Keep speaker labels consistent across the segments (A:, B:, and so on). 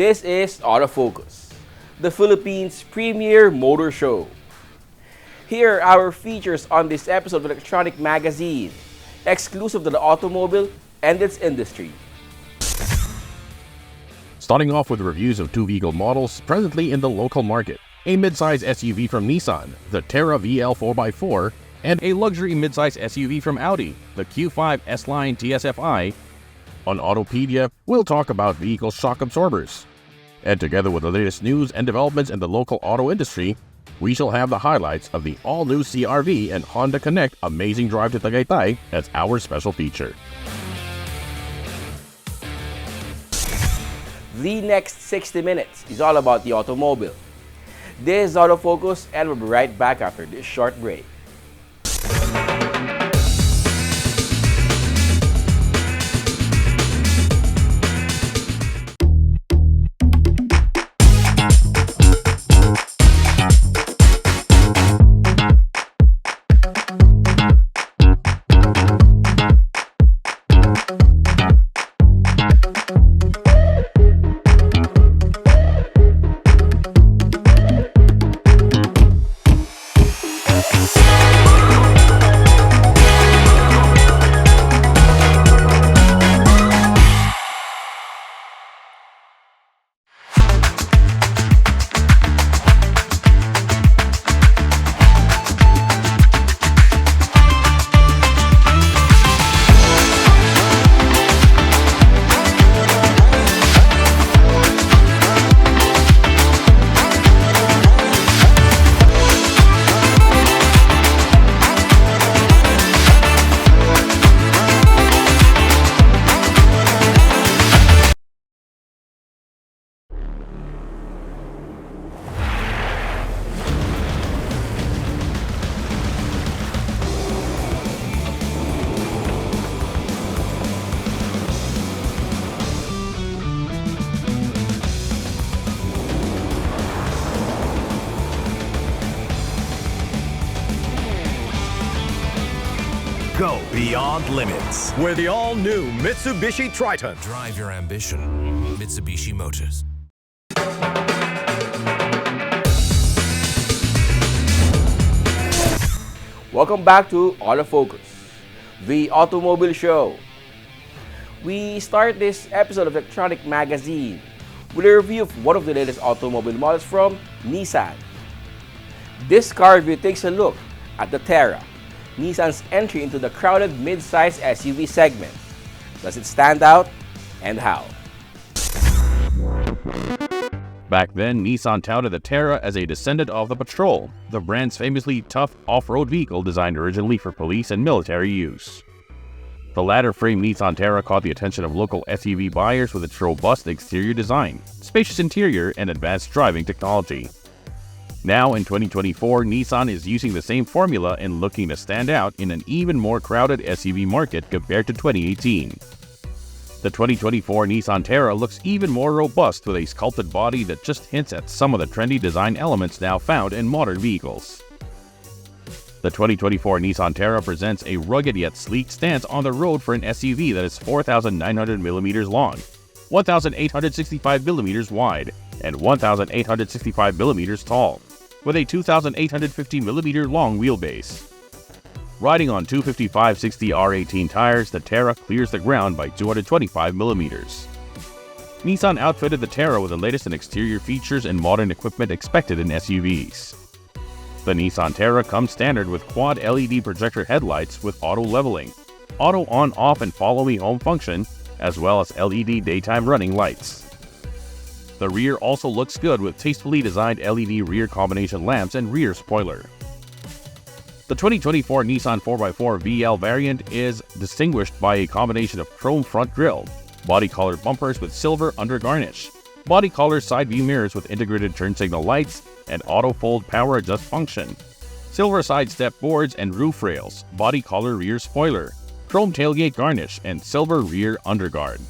A: This is Autofocus, the Philippines' premier motor show. Here are our features on this episode of Electronic Magazine, exclusive to the automobile and its industry.
B: Starting off with reviews of two vehicle models presently in the local market. A midsize SUV from Nissan, the Terra VL 4x4, and a luxury midsize SUV from Audi, the Q5 S-Line TSFi. On Autopedia, we'll talk about vehicle shock absorbers. And together with the latest news and developments in the local auto industry, we shall have the highlights of the all-new CR-V and Honda Connect Amazing Drive to Tagaytay as our special feature.
A: The next 60 minutes is all about the automobile. This is Autofocus, and we'll be right back after this short break.
C: Go beyond limits with the all-new Mitsubishi Triton.
D: Drive your ambition. Mitsubishi Motors.
A: Welcome back to Autofocus, the automobile show. We start this episode of Electronic Magazine with a review of one of the latest automobile models from Nissan. This car review takes a look at the Terra, Nissan's entry into the crowded mid-size SUV segment. Does it stand out, and how?
B: Back then, Nissan touted the Terra as a descendant of the Patrol, the brand's famously tough off-road vehicle designed originally for police and military use. The ladder-frame Nissan Terra caught the attention of local SUV buyers with its robust exterior design, spacious interior, and advanced driving technology. Now, in 2024, Nissan is using the same formula and looking to stand out in an even more crowded SUV market compared to 2018. The 2024 Nissan Terra looks even more robust with a sculpted body that just hints at some of the trendy design elements now found in modern vehicles. The 2024 Nissan Terra presents a rugged yet sleek stance on the road for an SUV that is 4,900mm long, 1,865mm wide, and 1,865mm tall, with a 2,850mm long wheelbase. Riding on 255/60 R18 tires, the Terra clears the ground by 225mm. Nissan outfitted the Terra with the latest in exterior features and modern equipment expected in SUVs. The Nissan Terra comes standard with quad LED projector headlights with auto leveling, auto on-off and follow-me home function, as well as LED daytime running lights. The rear also looks good with tastefully designed LED rear combination lamps and rear spoiler. The 2024 Nissan 4x4 VL variant is distinguished by a combination of chrome front grille, body-colored bumpers with silver undergarnish, body-colored side view mirrors with integrated turn signal lights and auto-fold power adjust function, silver side step boards and roof rails, body-color rear spoiler, chrome tailgate garnish, and silver rear underguard.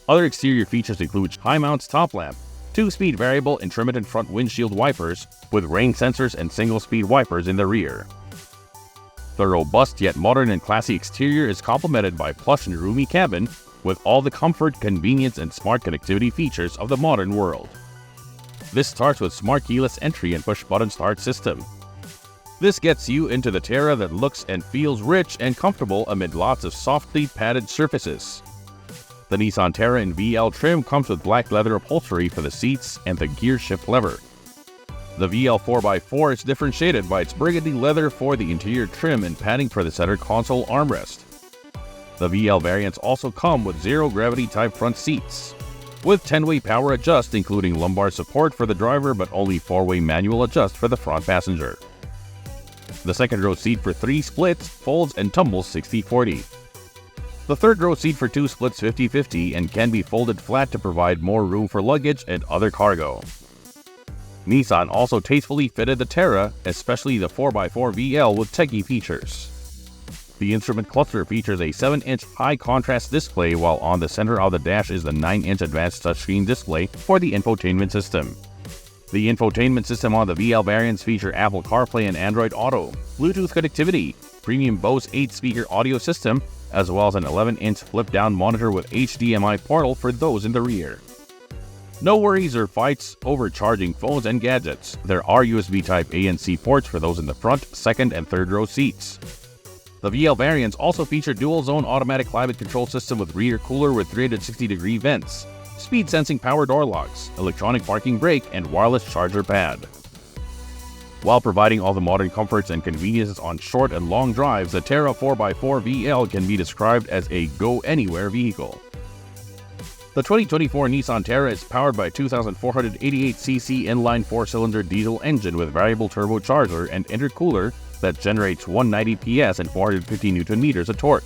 B: Other exterior features include high-mounts top lamp, 2-speed variable intermittent front windshield wipers with rain sensors and single-speed wipers in the rear. The robust yet modern and classy exterior is complemented by plush and roomy cabin, with all the comfort, convenience, and smart connectivity features of the modern world. This starts with smart keyless entry and push-button start system. This gets you into the Terra that looks and feels rich and comfortable amid lots of softly padded surfaces. The Nissan Terra in VL trim comes with black leather upholstery for the seats and the gear shift lever. The VL 4x4 is differentiated by its burgundy leather for the interior trim and padding for the center console armrest. The VL variants also come with zero-gravity type front seats, with 10-way power adjust including lumbar support for the driver but only 4-way manual adjust for the front passenger. The second row seat for 3 splits folds and tumbles 60-40. The third row seat for 2 splits 50-50 and can be folded flat to provide more room for luggage and other cargo. Nissan also tastefully fitted the Terra, especially the 4x4 VL, with techie features. The instrument cluster features a 7-inch high-contrast display, while on the center of the dash is the 9-inch advanced touchscreen display for the infotainment system. The infotainment system on the VL variants feature Apple CarPlay and Android Auto, Bluetooth connectivity, premium Bose 8-speaker audio system, as well as an 11-inch flip-down monitor with HDMI portal for those in the rear. No worries or fights over charging phones and gadgets. There are USB Type-A and C ports for those in the front, second, and third row seats. The VL variants also feature dual-zone automatic climate control system with rear cooler with 360-degree vents, speed-sensing power door locks, electronic parking brake, and wireless charger pad. While providing all the modern comforts and conveniences on short and long drives, the Terra 4x4 VL can be described as a go-anywhere vehicle. The 2024 Nissan Terra is powered by a 2,488cc inline 4-cylinder diesel engine with variable turbocharger and intercooler that generates 190 PS and 450 Nm of torque.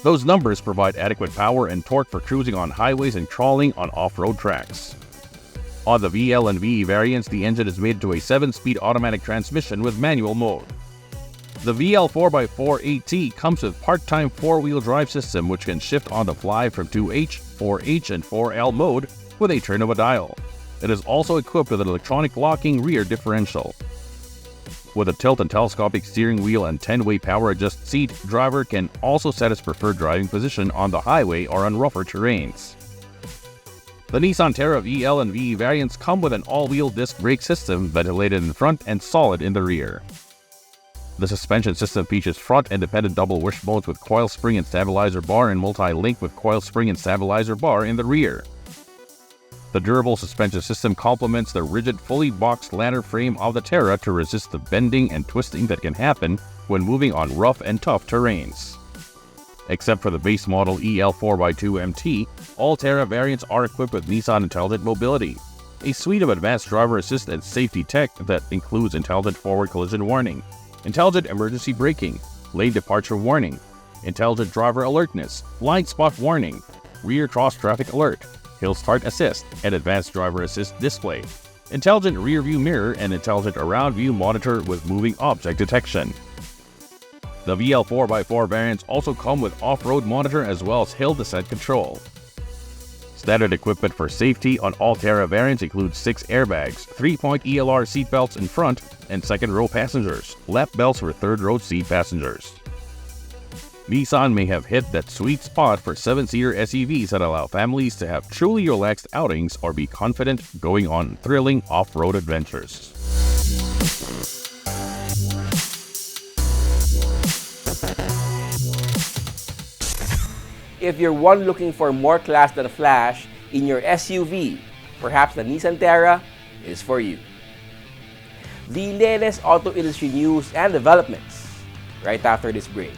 B: Those numbers provide adequate power and torque for cruising on highways and crawling on off-road tracks. On the VL and VE variants, the engine is made to a 7-speed automatic transmission with manual mode. The VL 4x4 AT comes with part-time 4-wheel drive system which can shift on the fly from 2H, 4H, and 4L mode with a turn of a dial. It is also equipped with an electronic locking rear differential. With a tilt and telescopic steering wheel and 10-way power adjust seat, driver can also set his preferred driving position on the highway or on rougher terrains. The Nissan Terra VL and VE variants come with an all-wheel disc brake system, ventilated in front and solid in the rear. The suspension system features front independent double wishbones with coil spring and stabilizer bar and multi-link with coil spring and stabilizer bar in the rear. The durable suspension system complements the rigid, fully boxed ladder frame of the Terra to resist the bending and twisting that can happen when moving on rough and tough terrains. Except for the base model EL 4x2 MT, all Terra variants are equipped with Nissan Intelligent Mobility, a suite of advanced driver assist and safety tech that includes intelligent forward collision warning, intelligent emergency braking, lane departure warning, intelligent driver alertness, blind spot warning, rear cross traffic alert, hill start assist, and advanced driver assist display, intelligent rear view mirror, and intelligent around view monitor with moving object detection. The VL 4x4 variants also come with off-road monitor as well as hill descent control. Standard equipment for safety on all Terra variants includes 6 airbags, 3-point ELR seatbelts in front and second row passengers, lap belts for third row seat passengers. Nissan may have hit that sweet spot for 7-seater SUVs that allow families to have truly relaxed outings or be confident going on thrilling off-road adventures.
A: If you're one looking for more class than a flash in your SUV, perhaps the Nissan Terra is for you. The latest auto industry news and developments right after this break.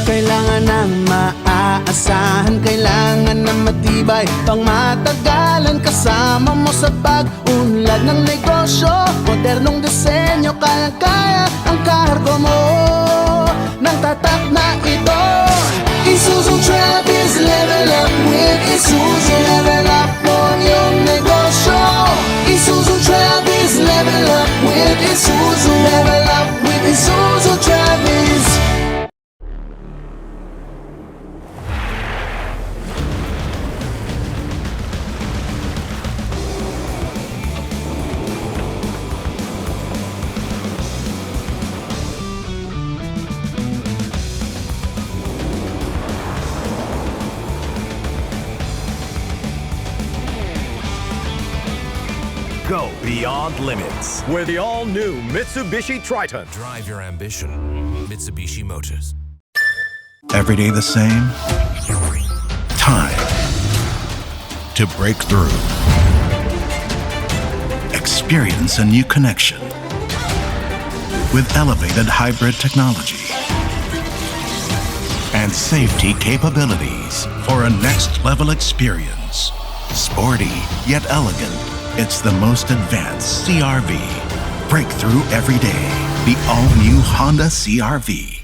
E: Kailangan ng maaasahan, kailangan ng matibay, pang matagalan kasama mo sa pag-unlad ng negosyo. Modernong disenyo, kayang-kaya ang kargo mo ng tatak na ito. Isuzu Travis, level up with Isuzu. Level up mo yung negosyo. Isuzu Travis, level up with Isuzu. Level up with Isuzu Travis.
C: Go beyond limits. Where the all-new Mitsubishi Triton.
D: Drive your ambition. Mitsubishi Motors.
F: Every day the same? Time to break through. Experience a new connection with elevated hybrid technology and safety capabilities for a next-level experience. Sporty yet elegant, it's the most advanced CR-V. Breakthrough every day. The all-new Honda CR-V.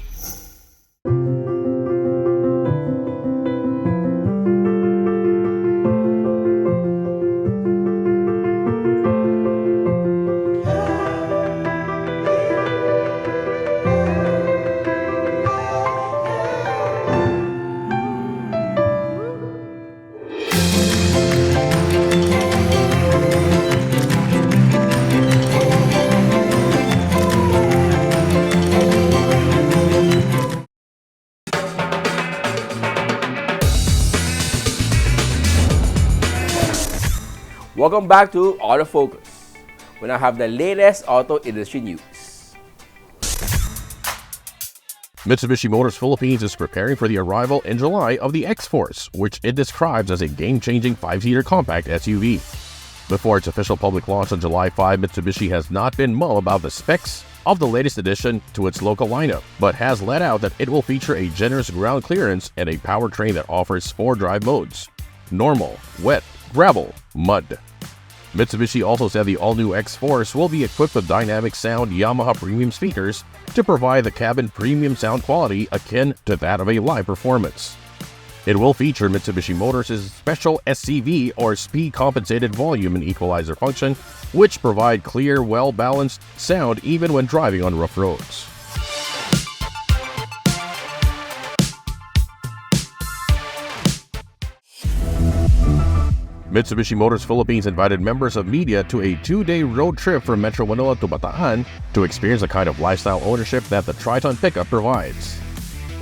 A: Welcome back to Autofocus, when I have the latest auto industry news.
B: Mitsubishi Motors Philippines is preparing for the arrival in July of the X-Force, which it describes as a game-changing 5-seater compact SUV. Before its official public launch on July 5, Mitsubishi has not been mum about the specs of the latest addition to its local lineup, but has let out that it will feature a generous ground clearance and a powertrain that offers 4 drive modes: normal, wet, gravel, mud. Mitsubishi also said the all-new X-Force will be equipped with dynamic sound Yamaha premium speakers to provide the cabin premium sound quality akin to that of a live performance. It will feature Mitsubishi Motors' special SCV or speed compensated volume and equalizer function, which provide clear, well-balanced sound even when driving on rough roads. Mitsubishi Motors Philippines invited members of media to a 2-day road trip from Metro Manila to Bataan to experience the kind of lifestyle ownership that the Triton pickup provides.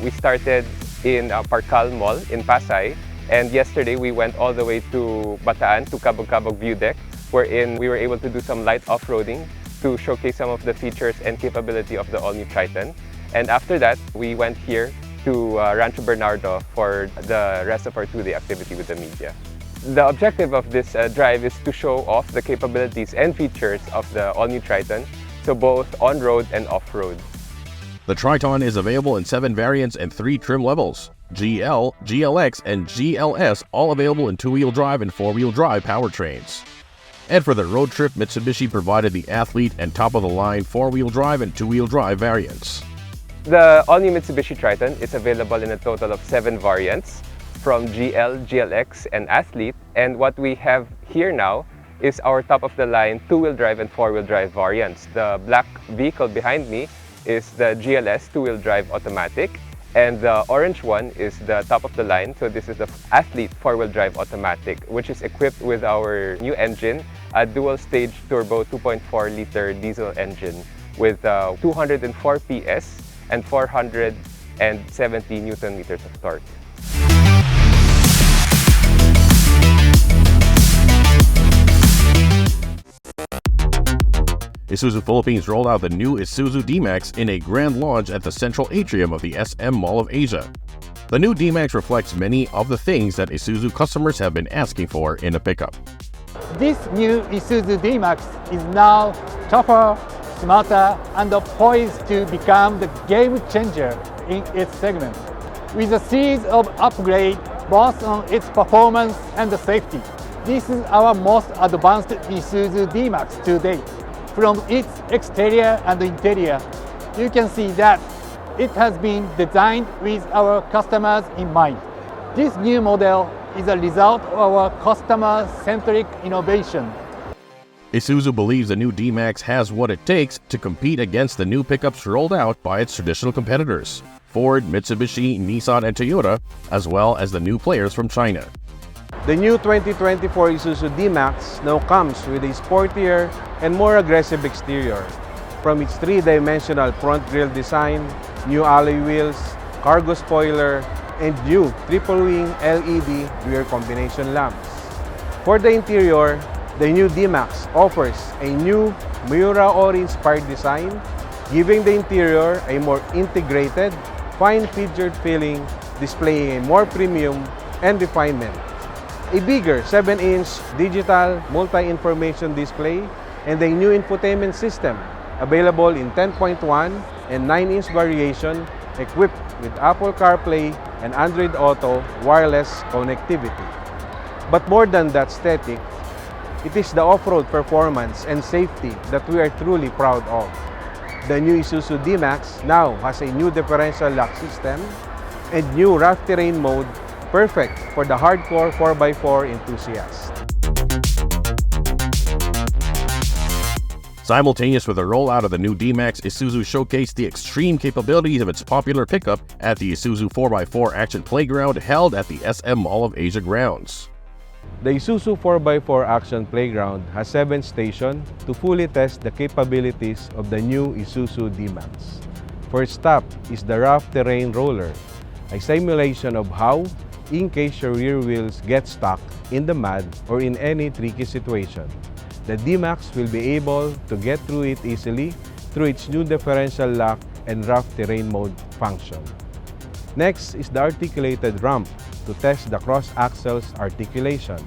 G: We started in Parcal Mall in Pasay, and yesterday we went all the way to Bataan, to Cabog View Deck, wherein we were able to do some light off-roading to showcase some of the features and capability of the all-new Triton. And after that, we went here to Rancho Bernardo for the rest of our 2-day activity with the media. The objective of this drive is to show off the capabilities and features of the all-new Triton, so both on-road and off-road.
B: The Triton is available in 7 variants and 3 trim levels: GL, GLX, and GLS, all available in 2-wheel drive and 4-wheel drive powertrains. And for the road trip, Mitsubishi provided the Athlete and top-of-the-line 4-wheel drive and 2-wheel drive variants.
G: The all-new Mitsubishi Triton is available in a total of 7 variants, from GL, GLX, and Athlete. And what we have here now is our top-of-the-line 2-wheel drive and 4-wheel drive variants. The black vehicle behind me is the GLS 2-wheel drive automatic, and the orange one is the top-of-the-line. So this is the Athlete 4-wheel drive automatic, which is equipped with our new engine, a dual-stage turbo 2.4-liter diesel engine with 204 PS and 470 Newton-meters of torque.
B: Isuzu Philippines rolled out the new Isuzu D-Max in a grand launch at the central atrium of the SM Mall of Asia. The new D-Max reflects many of the things that Isuzu customers have been asking for in a pickup.
H: This new Isuzu D-Max is now tougher, smarter, and poised to become the game changer in its segment, with a series of upgrades both on its performance and the safety. This is our most advanced Isuzu D-Max to date. From its exterior and interior, you can see that it has been designed with our customers in mind. This new model is a result of our customer-centric innovation.
B: Isuzu believes the new D-Max has what it takes to compete against the new pickups rolled out by its traditional competitors, Ford, Mitsubishi, Nissan, and Toyota, as well as the new players from China.
I: The new 2024 Isuzu D-Max now comes with a sportier and more aggressive exterior. From its 3-dimensional front grille design, new alloy wheels, cargo spoiler, and new triple-wing LED rear combination lamps. For the interior, The new D-Max offers a new Miura-Ori-inspired design, giving the interior a more integrated, fine-featured feeling, displaying a more premium and refinement. A bigger 7-inch digital multi-information display and a new infotainment system available in 10.1 and 9-inch variation equipped with Apple CarPlay and Android Auto wireless connectivity. But more than that aesthetic, it is the off-road performance and safety that we are truly proud of. The new Isuzu D-Max now has a new differential lock system and new rough terrain mode, perfect for the hardcore 4x4 enthusiast.
B: Simultaneous with the rollout of the new D-Max, Isuzu showcased the extreme capabilities of its popular pickup at the Isuzu 4x4 Action Playground held at the SM Mall of Asia grounds.
I: The Isuzu 4x4 Action Playground has 7 stations to fully test the capabilities of the new Isuzu D-Max. First up is the rough terrain roller, a simulation of how, in case your rear wheels get stuck in the mud or in any tricky situation, the D-Max will be able to get through it easily through its new differential lock and rough terrain mode function. Next is the articulated ramp to test the cross-axle's articulation.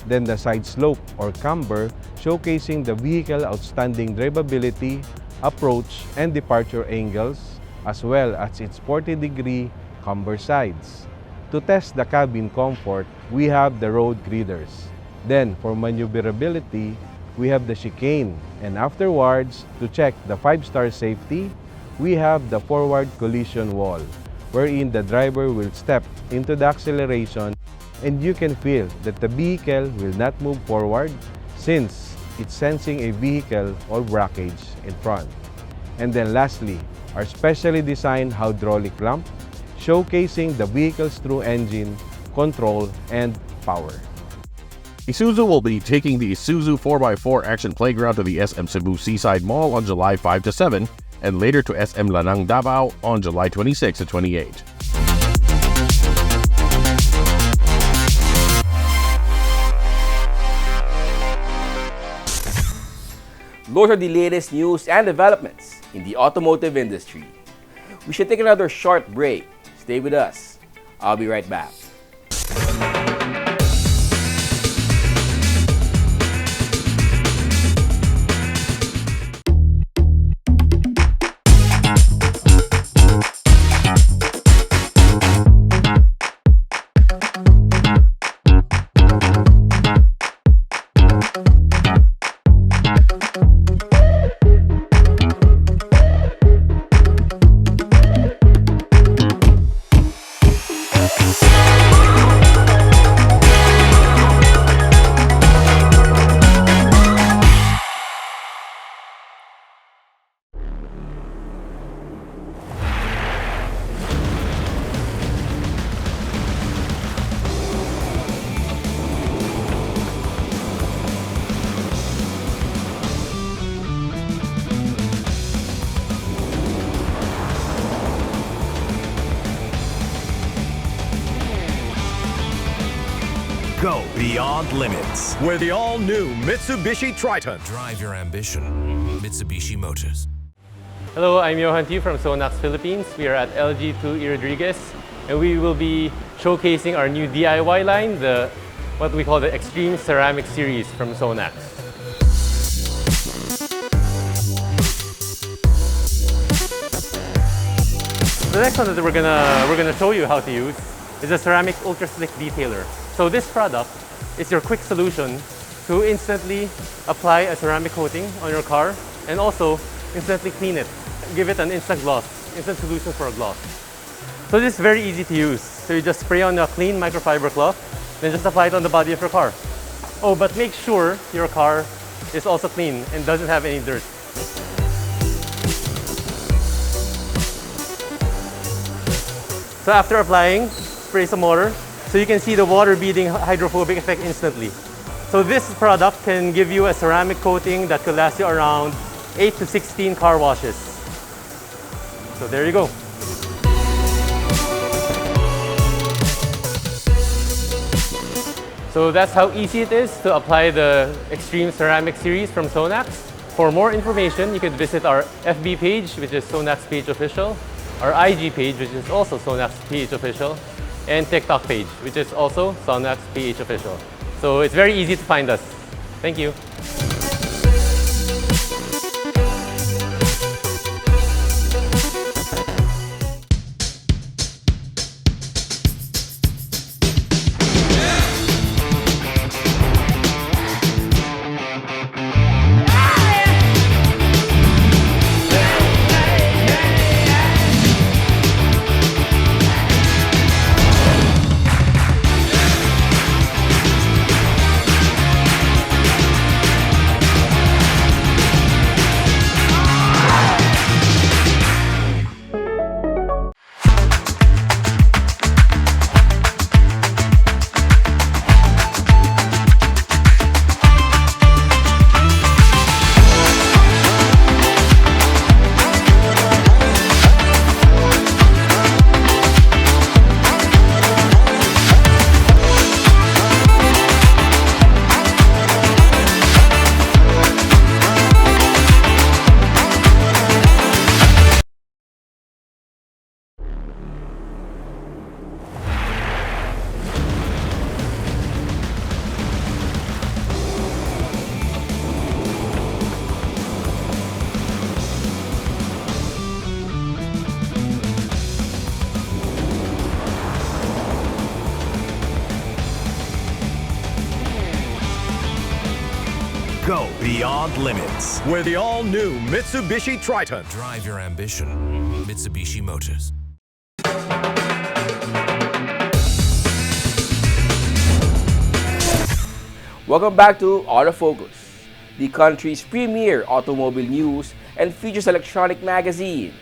I: Then the side slope or camber, showcasing the vehicle's outstanding drivability, approach, and departure angles, as well as its 40-degree camber sides. To test the cabin comfort, we have the road griders. Then, for maneuverability, we have the chicane. And afterwards, to check the 5-star safety, we have the forward collision wall, wherein the driver will step into the acceleration and you can feel that the vehicle will not move forward since it's sensing a vehicle or wreckage in front. And then lastly, our specially designed hydraulic lamp, showcasing the vehicle's true engine, control, and power.
B: Isuzu will be taking the Isuzu 4x4 Action Playground to the SM Cebu Seaside Mall on July 5 to 7 and later to SM Lanang Davao on July 26 to 28.
A: Those are the latest news and developments in the automotive industry. We should take another short break. Stay with us. I'll be right back.
C: Go beyond limits with the all-new Mitsubishi Triton.
D: Drive your ambition. Mitsubishi Motors.
G: Hello, I'm Johan Tiu from Sonax Philippines. We are at LG2 E. Rodriguez, and we will be showcasing our new DIY line, what we call the Extreme Ceramic Series from Sonax. The next one that we're gonna show you how to use is a ceramic ultra slick detailer. So this product is your quick solution to instantly apply a ceramic coating on your car and also instantly clean it. Give it an instant gloss, instant solution for a gloss. So this is very easy to use. So you just spray on a clean microfiber cloth, then just apply it on the body of your car. Oh, but make sure your car is also clean and doesn't have any dirt. So after applying, spray some water. So you can see the water beading hydrophobic effect instantly. So this product can give you a ceramic coating that could last you around 8 to 16 car washes. So there you go.
J: So that's how easy it is to apply the Extreme Ceramic series from Sonax. For more information, you can visit our FB page, which is Sonax Page Official, our IG page, which is also Sonax PH Official, and TikTok page, which is also Sonax PH Official. So it's very easy to find us. Thank you.
C: Go beyond limits with the all-new Mitsubishi Triton.
D: Drive your ambition. Mitsubishi Motors.
A: Welcome back to Autofocus, the country's premier automobile news and features electronic magazine.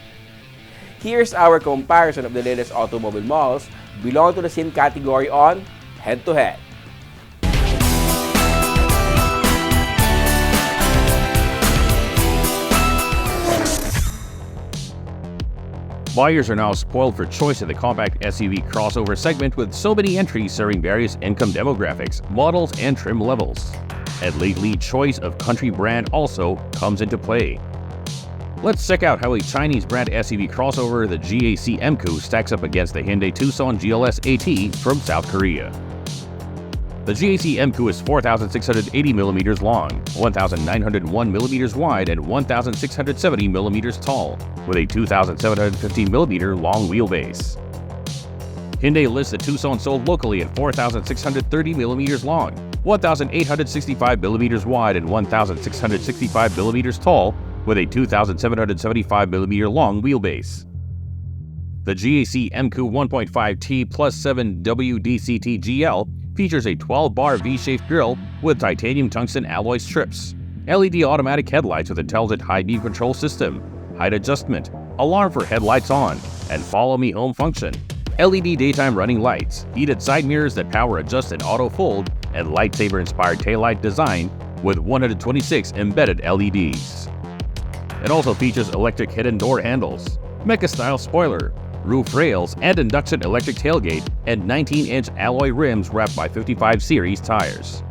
A: Here's our comparison of the latest automobile models belong to the same category on head-to-head.
B: Buyers are now spoiled for choice in the compact SUV crossover segment with so many entries serving various income demographics, models, and trim levels. And lately, choice of country brand also comes into play. Let's check out how a Chinese brand SUV crossover, the GAC MQ, stacks up against the Hyundai Tucson GLS AT from South Korea. The GAC MQ is 4,680mm long, 1,901mm wide, and 1,670mm tall, with a 2,750mm long wheelbase. Hyundai lists the Tucson sold locally at 4,630mm long, 1,865mm wide, and 1,665mm tall, with a 2,775mm long wheelbase. The GAC MQ 1.5T Plus 7 WDCT GL features a 12-bar V-shaped grille with titanium tungsten alloy strips, LED automatic headlights with intelligent high-beam control system, height adjustment, alarm for headlights on, and follow me home function, LED daytime running lights, heated side mirrors that power adjust and auto fold, and lightsaber-inspired taillight design with 126 embedded LEDs. It also features electric hidden door handles, mecha-style spoiler, roof rails, and induction electric tailgate, and 19-inch alloy rims wrapped by 55 series tires.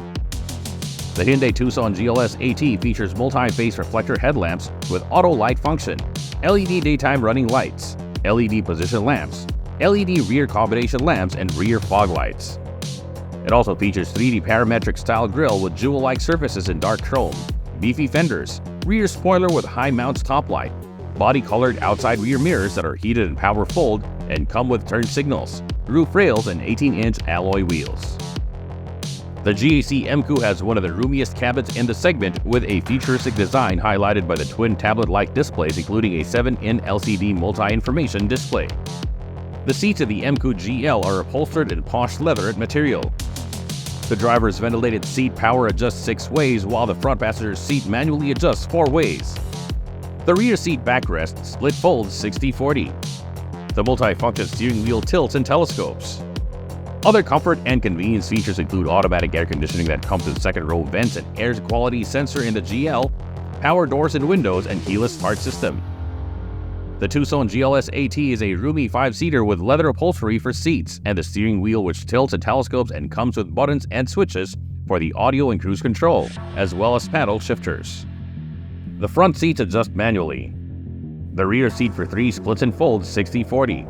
B: The Hyundai Tucson GLS AT features multi-phase reflector headlamps with auto light function, LED daytime running lights, LED position lamps, LED rear combination lamps, and rear fog lights. It also features 3D parametric style grille with jewel-like surfaces in dark chrome, beefy fenders, rear spoiler with high mounts top light, body-colored outside rear mirrors that are heated and power fold and come with turn signals, roof rails, and 18-inch alloy wheels. The GAC MQ has one of the roomiest cabins in the segment with a futuristic design highlighted by the twin tablet-like displays including a 7-in LCD multi-information display. The seats of the MQ GL are upholstered in posh leather material. The driver's ventilated seat power adjusts 6 ways while the front passenger's seat manually adjusts 4 ways. The rear seat backrest split folds 60/40. The multi-function steering wheel tilts and telescopes. Other comfort and convenience features include automatic air conditioning that comes with second-row vents and air quality sensor in the GL, power doors and windows, and keyless start system. The Tucson GLS AT is a roomy 5-seater with leather upholstery for seats and the steering wheel which tilts and telescopes and comes with buttons and switches for the audio and cruise control, as well as paddle shifters. The front seats adjust manually. The rear seat for 3 splits and folds 60/40.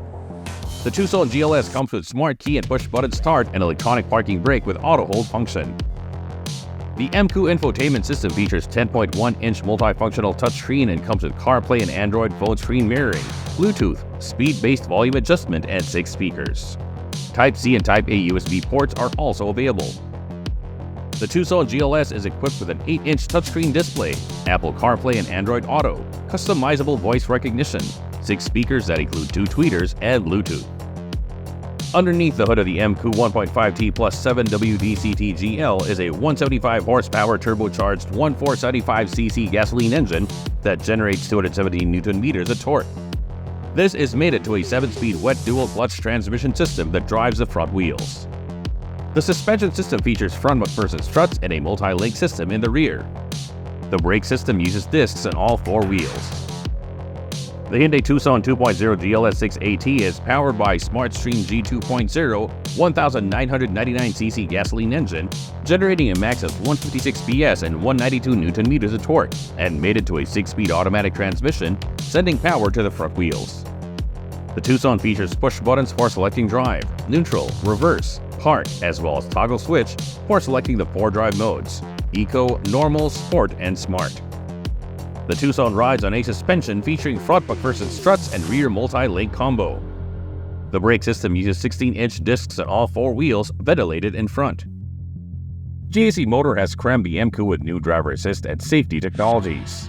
B: The Tucson GLS comes with smart key and push-button start and electronic parking brake with auto-hold function. The MQ infotainment system features 10.1-inch multifunctional touchscreen and comes with CarPlay and Android phone screen mirroring, Bluetooth, speed-based volume adjustment, and 6 speakers. Type-C and Type-A USB ports are also available. The Tucson GLS is equipped with an 8-inch touchscreen display, Apple CarPlay and Android Auto, customizable voice recognition, 6 speakers that include 2 tweeters, and Bluetooth. Underneath the hood of the MQ 1.5T plus 7 WDCT GL is a 175 horsepower turbocharged 1475cc gasoline engine that generates 270 Nm of torque. This is mated to a 7-speed wet dual-clutch transmission system that drives the front wheels. The suspension system features front McPherson struts and a multi-link system in the rear. The brake system uses discs on all 4 wheels. The Hyundai Tucson 2.0 GLS 6AT is powered by SmartStream G2.0 1999cc gasoline engine, generating a max of 156 PS and 192 Nm of torque, and mated to a 6-speed automatic transmission, sending power to the front wheels. The Tucson features push buttons for selecting drive, neutral, reverse, park, as well as toggle switch for selecting the 4 drive modes: Eco, Normal, Sport, and Smart. The Tucson rides on a suspension featuring front McPherson struts and rear multi-link combo. The brake system uses 16-inch discs on all 4 wheels, ventilated in front. GAC Motor has crammed the MQ with new driver assist and safety technologies.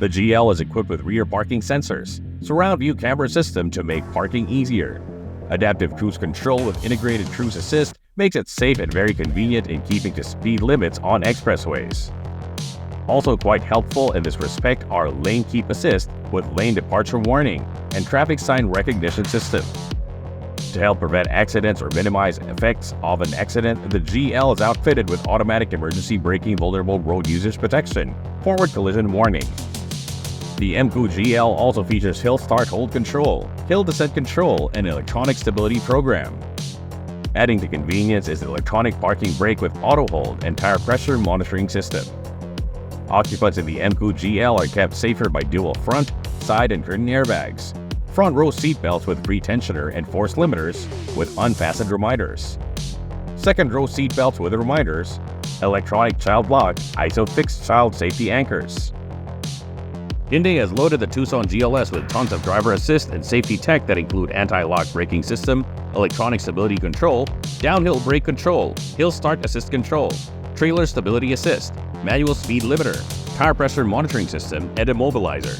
B: The GL is equipped with rear parking sensors, surround view camera system to make parking easier. Adaptive cruise control with integrated cruise assist makes it safe and very convenient in keeping to speed limits on expressways. Also quite helpful in this respect are lane keep assist with lane departure warning and traffic sign recognition system. To help prevent accidents or minimize effects of an accident, the GL is outfitted with automatic emergency braking vulnerable road users protection, forward collision warning. The MQ GL also features hill start hold control, hill descent control, and electronic stability program. Adding to convenience is the electronic parking brake with auto hold and tire pressure monitoring system. Occupants in the MQ GL are kept safer by dual front, side, and curtain airbags, front row seat belts with free tensioner and force limiters with unfastened reminders, second row seat belts with reminders, electronic child lock, ISO fixed child safety anchors. Hyundai has loaded the Tucson GLS with tons of driver assist and safety tech that include anti-lock braking system, electronic stability control, downhill brake control, hill start assist control, trailer stability assist, manual speed limiter, tire pressure monitoring system, and immobilizer.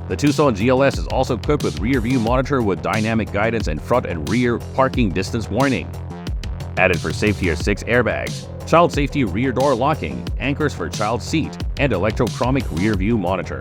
B: The Tucson GLS is also equipped with rear view monitor with dynamic guidance and front and rear parking distance warning. Added for safety are 6 airbags, child safety rear door locking, anchors for child seat, and electrochromic rear view monitor.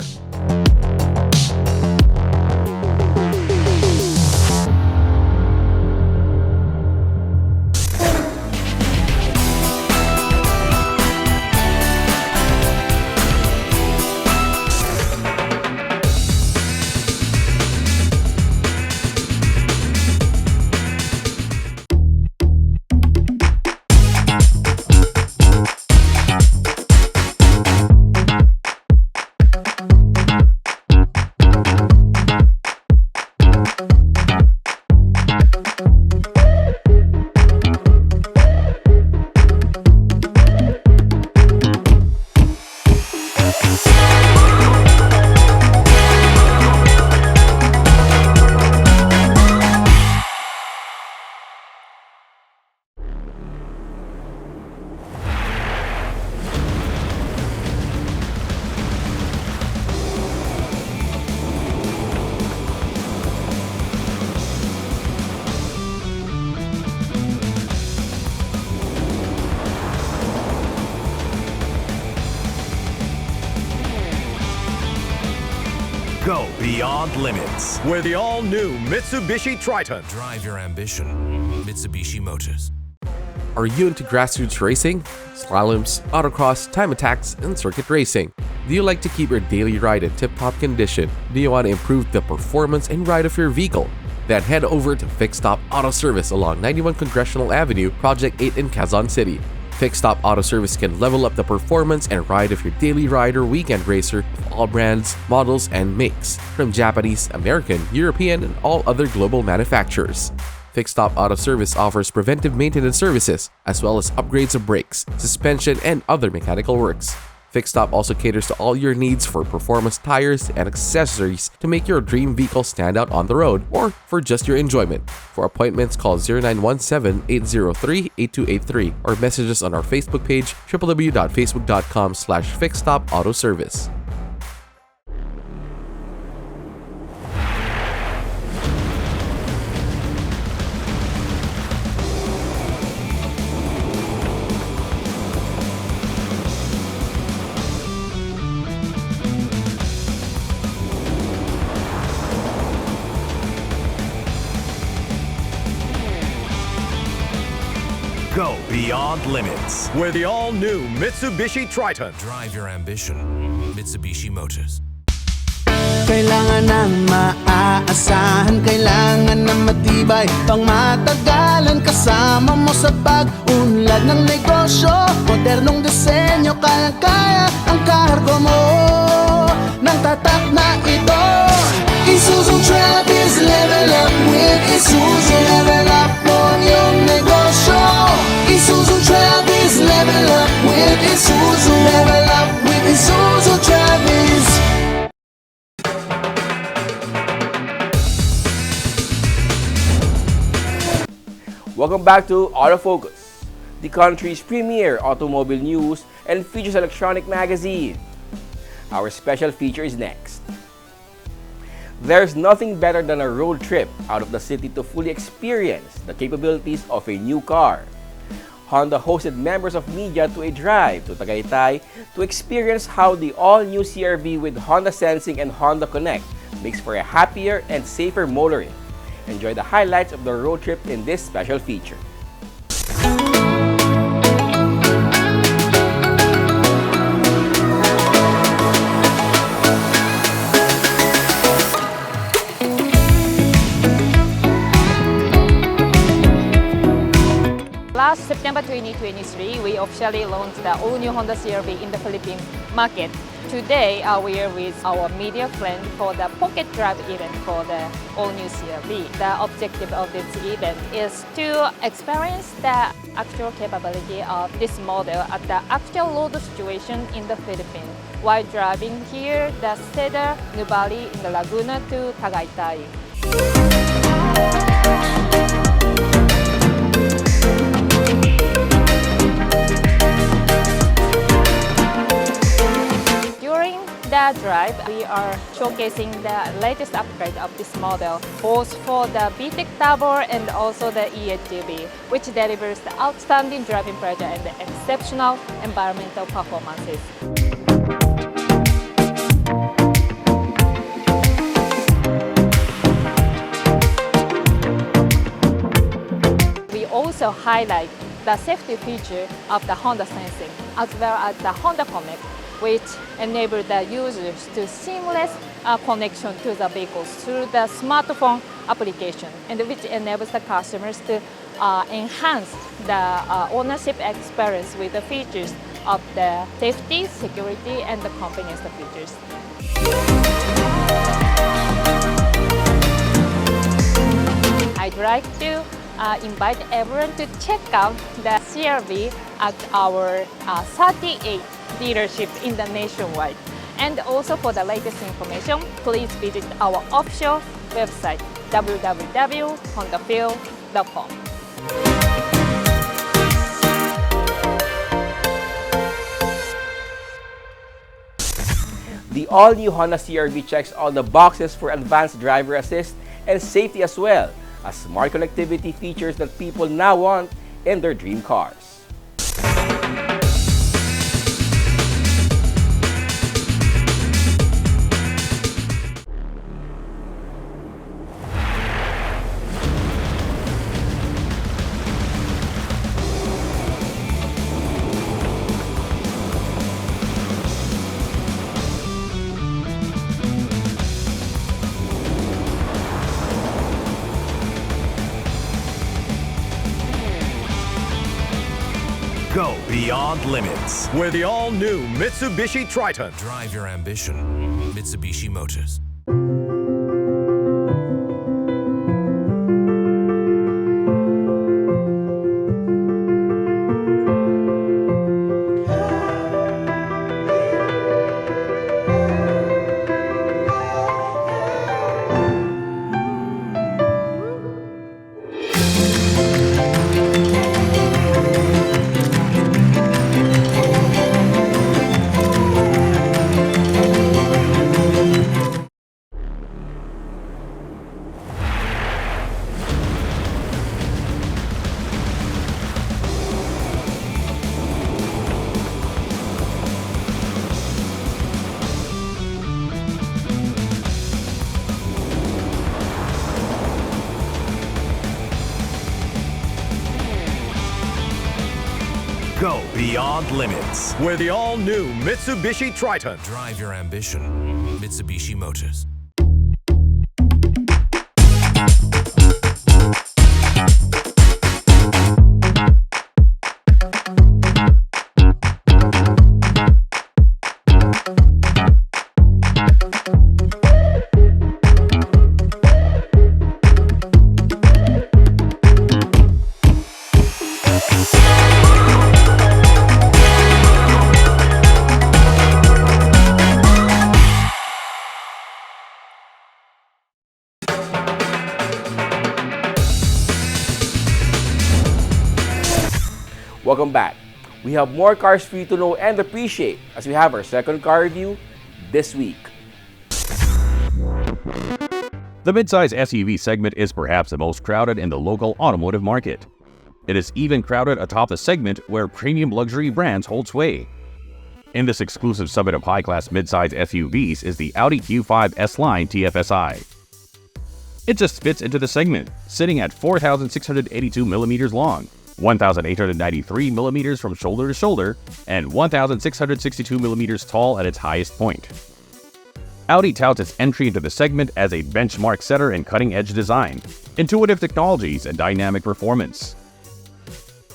C: Go beyond limits with the all-new Mitsubishi Triton.
D: Drive your ambition. Mitsubishi Motors.
K: Are you into grassroots racing, slaloms, autocross, time attacks, and circuit racing? Do you like to keep your daily ride in tip-top condition? Do you want to improve the performance and ride of your vehicle? Then head over to Fix Stop Auto Service along 91 Congressional Avenue, Project 8 in Quezon City. Fix Stop Auto Service can level up the performance and ride of your daily ride or weekend racer of all brands, models, and makes, from Japanese, American, European, and all other global manufacturers. Fix Stop Auto Service offers preventive maintenance services, as well as upgrades of brakes, suspension, and other mechanical works. Fix Stop also caters to all your needs for performance tires and accessories to make your dream vehicle stand out on the road or for just your enjoyment. For appointments, call 0917-803-8283 or message us on our Facebook page, www.facebook.com/fixstopautoservice.
C: Go beyond limits with the all-new Mitsubishi Triton.
D: Drive your ambition. Mitsubishi Motors.
E: Kailangan ng maaasahan, kailangan ng matibay, pang matagalan kasama mo sa pag-unlad ng negosyo. Modernong disenyo, kayang-kaya ang kargo mo ng tatak na ito. Isuzu Travis, level up with Isuzu. Level up mo yung negosyo. Isuzu Travis, level up with Isuzu. Level up with Isuzu Travis.
A: Welcome back to Autofocus, the country's premier automobile news and features electronic magazine. Our special feature is next. There's nothing better than a road trip out of the city to fully experience the capabilities of a new car. Honda hosted members of media to a drive to Tagaytay to experience how the all-new CR-V with Honda Sensing and Honda Connect makes for a happier and safer motoring. Enjoy the highlights of the road trip in this special feature.
L: Last September 2023, we officially launched the all-new Honda CR-V in the Philippine market. Today, we are with our media friend for the pocket drive event for the all-new CR-V. The objective of this event is to experience the actual capability of this model at the actual road situation in the Philippines while driving here the Cedar, Nubali in the Laguna to Tagaytay. The drive, we are showcasing the latest upgrade of this model, both for the VTEC Turbo and also the EHEV, which delivers the outstanding driving pleasure and the exceptional environmental performances. We also highlight the safety feature of the Honda Sensing, as well as the Honda Connect, which enable the users to seamless connection to the vehicles through the smartphone application, and which enables the customers to enhance the ownership experience with the features of the safety, security, and the convenience features. I'd like to invite everyone to check out the CR-V at our 38 dealership in the nationwide. And also for the latest information, please visit our official website www.hondafeel.com.
A: The all-new Honda CR-V checks all the boxes for advanced driver assist and safety, as well as smart connectivity features that people now want in their dream cars.
C: beyond limits with the all-new Mitsubishi Triton.
D: Drive your ambition. Mitsubishi Motors.
C: Go beyond limits with the all-new Mitsubishi Triton.
D: Drive your ambition. Mitsubishi Motors.
A: Welcome back. We have more cars for you to know and appreciate as we have our second car review this week.
B: The midsize SUV segment is perhaps the most crowded in the local automotive market. It is even crowded atop the segment where premium luxury brands hold sway. In this exclusive summit of high-class midsize SUVs is the Audi Q5 S-Line TFSI. It just fits into the segment, sitting at 4,682 millimeters long, 1,893 millimeters from shoulder to shoulder, and 1,662 millimeters tall at its highest point. Audi touts its entry into the segment as a benchmark setter in cutting-edge design, intuitive technologies, and dynamic performance.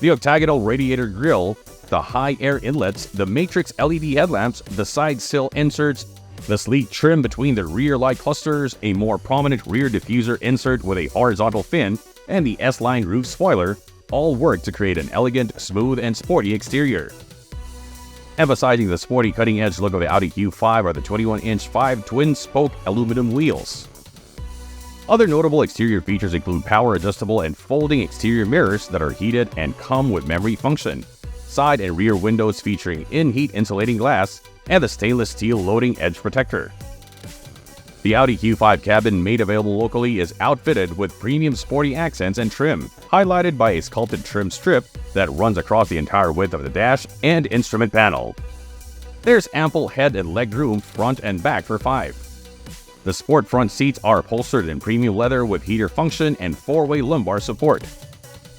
B: The octagonal radiator grille, the high air inlets, the matrix LED headlamps, the side sill inserts, the sleek trim between the rear light clusters, a more prominent rear diffuser insert with a horizontal fin, and the S-Line roof spoiler all work to create an elegant, smooth, and sporty exterior. Emphasizing the sporty cutting-edge look of the Audi Q5 are the 21-inch 5 twin-spoke aluminum wheels. Other notable exterior features include power-adjustable and folding exterior mirrors that are heated and come with memory function, side and rear windows featuring in-heat insulating glass, and the stainless steel loading edge protector. The Audi Q5 cabin, made available locally, is outfitted with premium sporty accents and trim, highlighted by a sculpted trim strip that runs across the entire width of the dash and instrument panel. There's ample head and leg room front and back for 5. The sport front seats are upholstered in premium leather with heater function and 4-way lumbar support.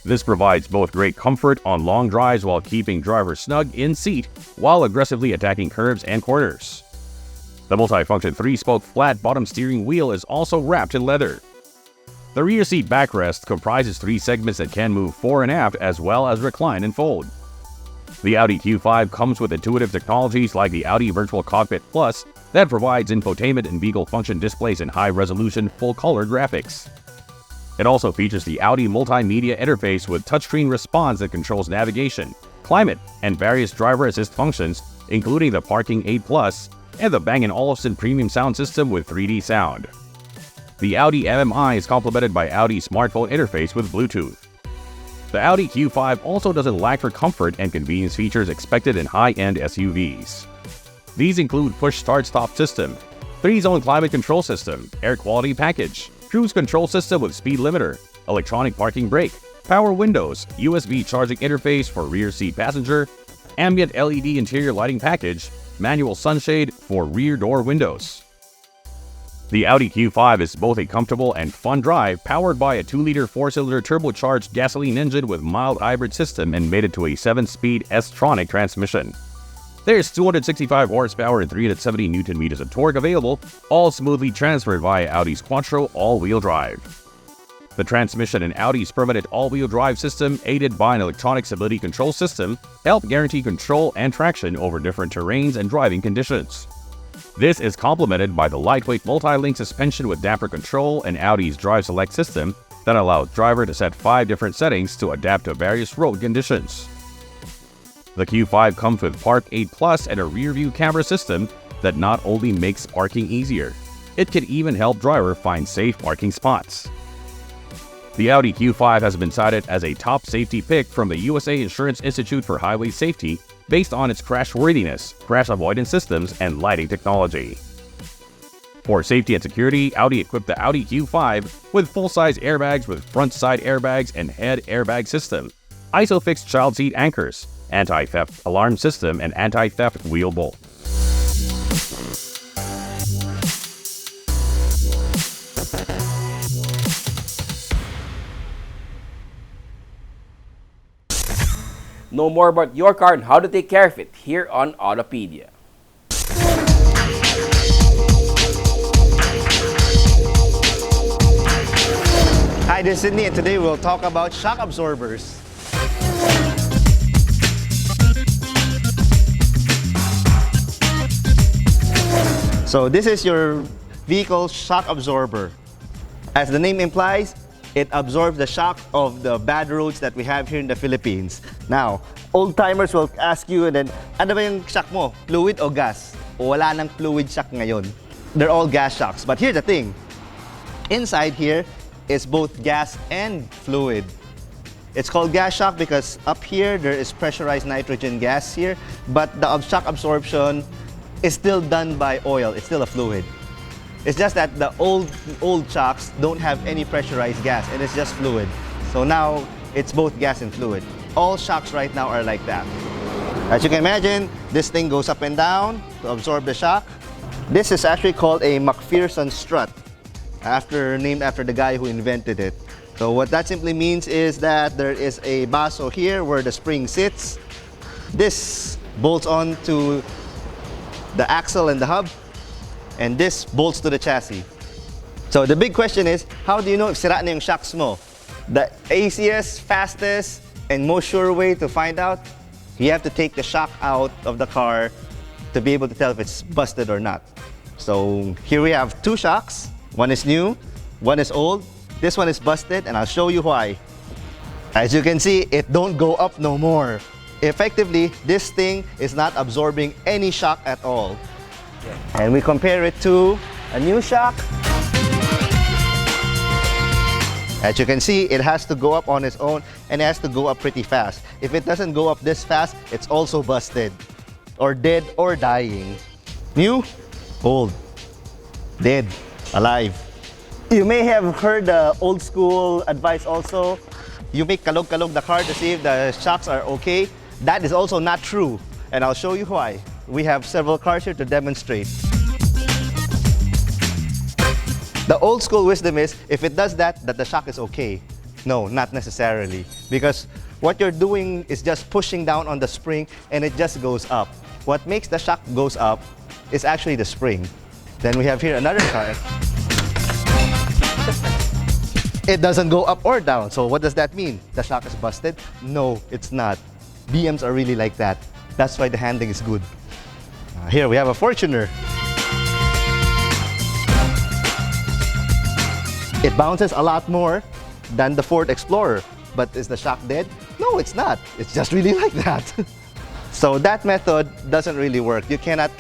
B: This provides both great comfort on long drives while keeping drivers snug in seat while aggressively attacking curves and corners. The multi-function 3-spoke flat bottom steering wheel is also wrapped in leather. The rear seat backrest comprises 3 segments that can move fore and aft as well as recline and fold. The Audi Q5 comes with intuitive technologies like the Audi Virtual Cockpit Plus that provides infotainment and vehicle function displays and high-resolution full-color graphics. It also features the Audi multimedia interface with touchscreen response that controls navigation, climate, and various driver assist functions, including the Parking Aid Plus and the Bang & Olufsen premium sound system with 3D sound. The Audi MMI is complemented by Audi smartphone interface with Bluetooth. The Audi Q5 also doesn't lack for comfort and convenience features expected in high-end SUVs. These include push start-stop system, 3-zone climate control system, air quality package, cruise control system with speed limiter, electronic parking brake, power windows, USB charging interface for rear seat passenger, ambient LED interior lighting package, manual sunshade for rear door windows. The Audi Q5 is both a comfortable and fun drive, powered by a 2-liter 4-cylinder turbocharged gasoline engine with mild hybrid system and mated to a 7-speed S-tronic transmission. There's 265 horsepower and 370 Nm of torque available, all smoothly transferred via Audi's Quattro all-wheel drive. The transmission in Audi's permanent all-wheel drive system, aided by an electronic stability control system, help guarantee control and traction over different terrains and driving conditions. This is complemented by the lightweight multi-link suspension with damper control and Audi's Drive Select system that allows driver to set 5 different settings to adapt to various road conditions. The Q5 comes with Park 8 Plus and a rear-view camera system that not only makes parking easier, it can even help driver find safe parking spots. The Audi Q5 has been cited as a top safety pick from the USA Insurance Institute for Highway Safety based on its crashworthiness, crash avoidance systems, and lighting technology. For safety and security, Audi equipped the Audi Q5 with full-size airbags with front-side airbags and head airbag system, ISOFIX child seat anchors, anti-theft alarm system, and anti-theft wheel bolt.
A: Know more about your car and how to take care of it here on Autopedia.
M: Hi, this is Sydney, and today we'll talk about shock absorbers. So this is your vehicle's shock absorber. As the name implies, it absorbs the shock of the bad roads that we have here in the Philippines. Now, old-timers will ask you, and then, ano ba yung shock mo? Fluid o gas? O wala nang fluid shock ngayon. They're all gas shocks. But here's the thing. Inside here is both gas and fluid. It's called gas shock because up here there is pressurized nitrogen gas here, but the shock absorption is still done by oil. It's still a fluid. It's just that the old shocks don't have any pressurized gas, and it's just fluid. So now it's both gas and fluid. All shocks right now are like that. As you can imagine, this thing goes up and down to absorb the shock. This is actually called a McPherson strut, named after the guy who invented it. So what that simply means is that there is a baso here where the spring sits. This bolts on to the axle and the hub, and this bolts to the chassis. So the big question is, how do you know if sira na yung shocks mo? The easiest, fastest, and most sure way to find out, you have to take the shock out of the car to be able to tell if it's busted or not. So here we have 2 shocks. One is new, one is old. This one is busted, and I'll show you why. As you can see, it don't go up no more. Effectively, this thing is not absorbing any shock at all. And we compare it to a new shock. As you can see, it has to go up on its own, and it has to go up pretty fast. If it doesn't go up this fast, it's also busted, or dead, or dying. New, old, dead, alive. You may have heard the old school advice also. You make kalog-kalog the car to see if the shocks are okay. That is also not true, and I'll show you why. We have several cars here to demonstrate. The old school wisdom is, if it does that the shock is okay. No, not necessarily. Because what you're doing is just pushing down on the spring and it just goes up. What makes the shock goes up is actually the spring. Then we have here another car. It doesn't go up or down. So what does that mean? The shock is busted? No, it's not. BMs are really like that. That's why the handling is good. Here we have a Fortuner. It bounces a lot more than the Ford Explorer. But is the shock dead? No, it's not. It's just really like that. So that method doesn't really work. You cannot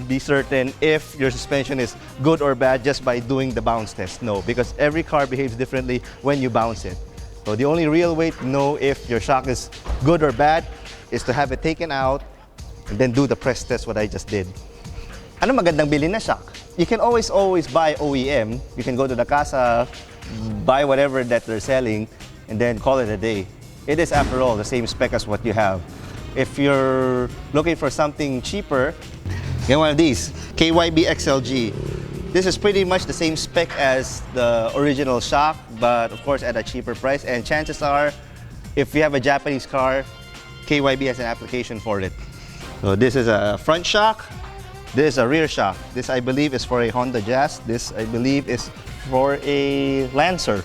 M: be certain if your suspension is good or bad just by doing the bounce test. No, because every car behaves differently when you bounce it. So the only real way to know if your shock is good or bad is to have it taken out and then do the press test, what I just did. Ano magandang bilhin na shock? You can always buy OEM. You can go to the casa, buy whatever that they're selling, and then call it a day. It is, after all, the same spec as what you have. If you're looking for something cheaper, get one of these, KYB XLG. This is pretty much the same spec as the original shock, but of course at a cheaper price. And chances are, if you have a Japanese car, KYB has an application for it. So this is a front shock. This is a rear shock. This, I believe, is for a Honda Jazz. This, I believe, is for a Lancer.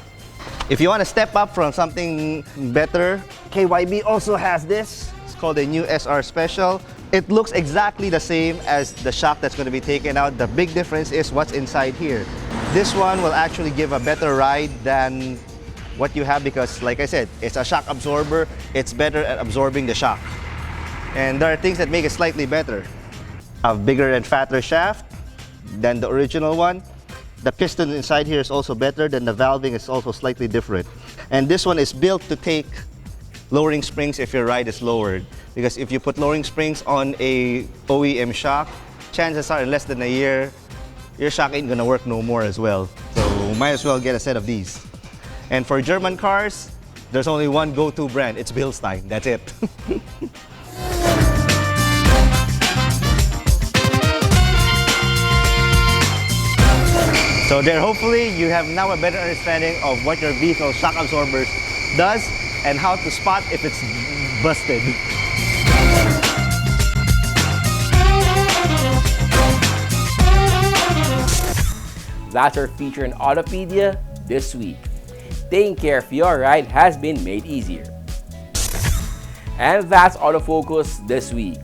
M: If you want to step up from something better, KYB also has this. It's called a new SR Special. It looks exactly the same as the shock that's going to be taken out. The big difference is what's inside here. This one will actually give a better ride than what you have because, like I said, it's a shock absorber. It's better at absorbing the shock. And there are things that make it slightly better. A bigger and fatter shaft than the original one. The piston inside here is also better, than the valving is also slightly different. And this one is built to take lowering springs if your ride is lowered. Because if you put lowering springs on a OEM shock, chances are in less than a year, your shock ain't gonna work no more as well. So might as well get a set of these. And for German cars, there's only one go-to brand. It's Bilstein. That's it. So there, hopefully, you have now a better understanding of what your vehicle shock absorbers does and how to spot if it's busted.
A: That's our feature in Autopedia this week. Taking care of your ride has been made easier. And that's Autofocus this week.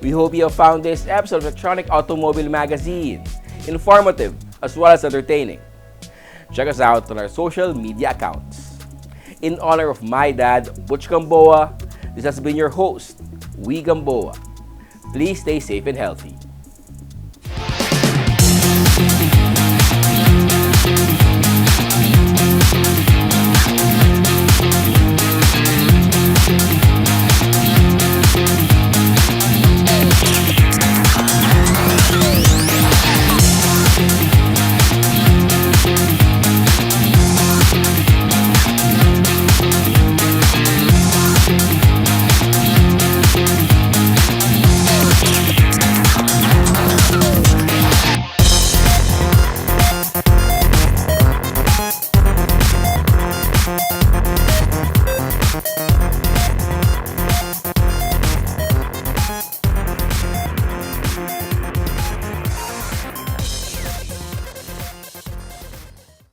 A: We hope you have found this episode of Electronic Automobile Magazine informative as well as entertaining. Check us out on our social media accounts. In honor of my dad, Butch Gamboa, this has been your host, Wee Gamboa. Please stay safe and healthy.